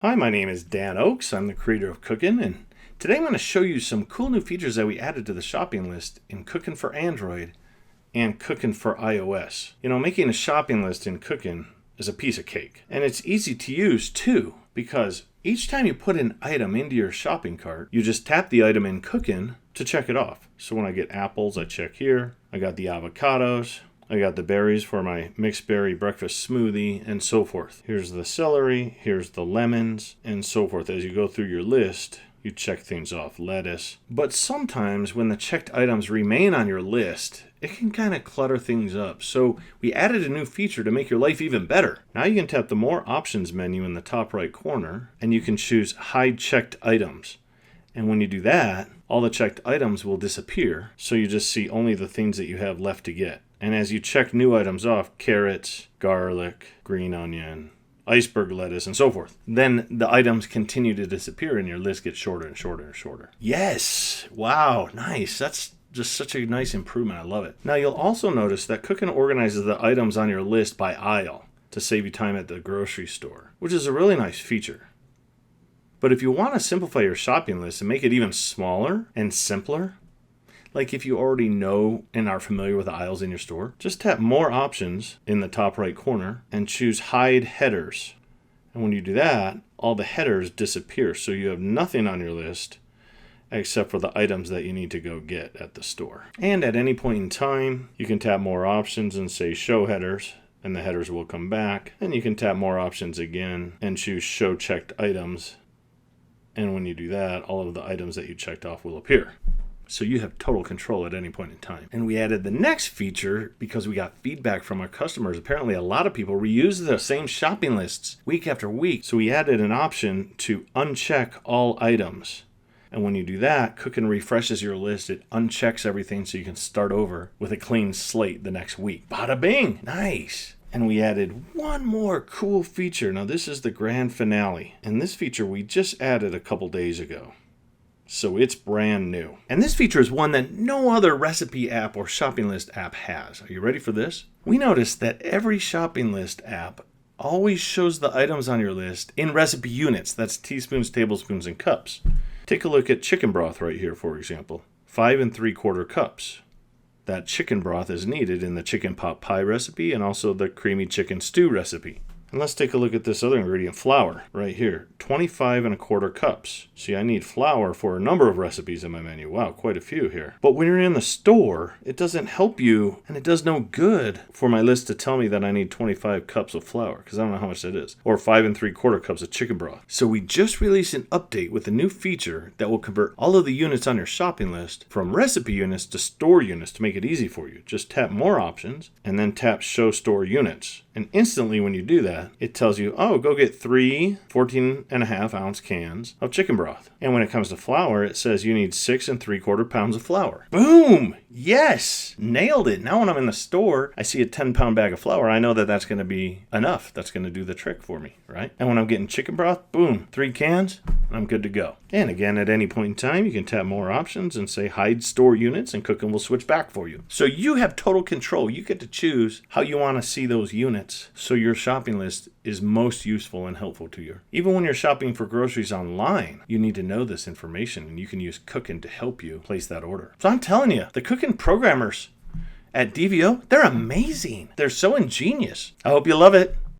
Hi, my name is Dan Oakes. I'm the creator of Cookin', and today I'm going to show you some cool new features that we added to the shopping list in Cookin' for Android and Cookin' for iOS. You know, making a shopping list in Cookin' is a piece of cake, and it's easy to use too, because each time you put an item into your shopping cart, you just tap the item in Cookin' to check it off. So when I get apples, I check here. I got the avocados. I got the berries for my mixed berry breakfast smoothie, and so forth. Here's the celery, here's the lemons, and so forth. As you go through your list, you check things off, lettuce. But sometimes when the checked items remain on your list, it can kind of clutter things up. So we added a new feature to make your life even better. Now you can tap the More Options menu in the top right corner, and you can choose Hide Checked Items. And when you do that, all the checked items will disappear, so you just see only the things that you have left to get. And as you check new items off, carrots, garlic, green onion, iceberg lettuce, and so forth, then the items continue to disappear and your list gets shorter and shorter and shorter. Yes! Wow, nice. That's just such a nice improvement. I love it. Now you'll also notice that Cookin' organizes the items on your list by aisle to save you time at the grocery store, which is a really nice feature. But if you want to simplify your shopping list and make it even smaller and simpler, like if you already know and are familiar with the aisles in your store, just tap More Options in the top right corner and choose Hide Headers. And when you do that, all the headers disappear, so you have nothing on your list except for the items that you need to go get at the store. And at any point in time, you can tap More Options and say Show Headers, and the headers will come back. And you can tap More Options again and choose Show Checked Items. And when you do that, all of the items that you checked off will appear. So you have total control at any point in time. And we added the next feature because we got feedback from our customers. Apparently a lot of people reuse the same shopping lists week after week. So we added an option to uncheck all items. And when you do that, Cookin' refreshes your list. It unchecks everything so you can start over with a clean slate the next week. Bada bing! Nice! And we added one more cool feature. Now this is the grand finale. And this feature we just added a couple days ago. So it's brand new. And this feature is one that no other recipe app or shopping list app has. Are you ready for this? We noticed that every shopping list app always shows the items on your list in recipe units. That's teaspoons, tablespoons, and cups. Take a look at chicken broth right here, for example. 5 3/4 cups. That chicken broth is needed in the chicken pot pie recipe and also the creamy chicken stew recipe. And let's take a look at this other ingredient, flour, right here. 25 1/4 cups. See, I need flour for a number of recipes in my menu. Wow, quite a few here. But when you're in the store, it doesn't help you, and it does no good for my list to tell me that I need 25 cups of flour, because I don't know how much that is. Or 5 3/4 cups of chicken broth. So we just released an update with a new feature that will convert all of the units on your shopping list from recipe units to store units to make it easy for you. Just tap More Options, and then tap Show Store Units. And instantly when you do that, it tells you, oh, go get 3 14.5-ounce cans of chicken broth. And when it comes to flour, it says you need 6 3/4 pounds of flour. Boom! Yes! Nailed it. Now when I'm in the store, I see a 10-pound bag of flour. I know that that's going to be enough. That's going to do the trick for me, right? And when I'm getting chicken broth, boom, 3 cans, I'm good to go. And again, at any point in time, you can tap More Options and say Hide Store Units, and Cookin' will switch back for you. So you have total control. You get to choose how you want to see those units so your shopping list is most useful and helpful to you. Even when you're shopping for groceries online, you need to know this information, and you can use Cookin' to help you place that order. So I'm telling you, the Cookin' programmers at DVO, they're amazing. They're so ingenious. I hope you love it.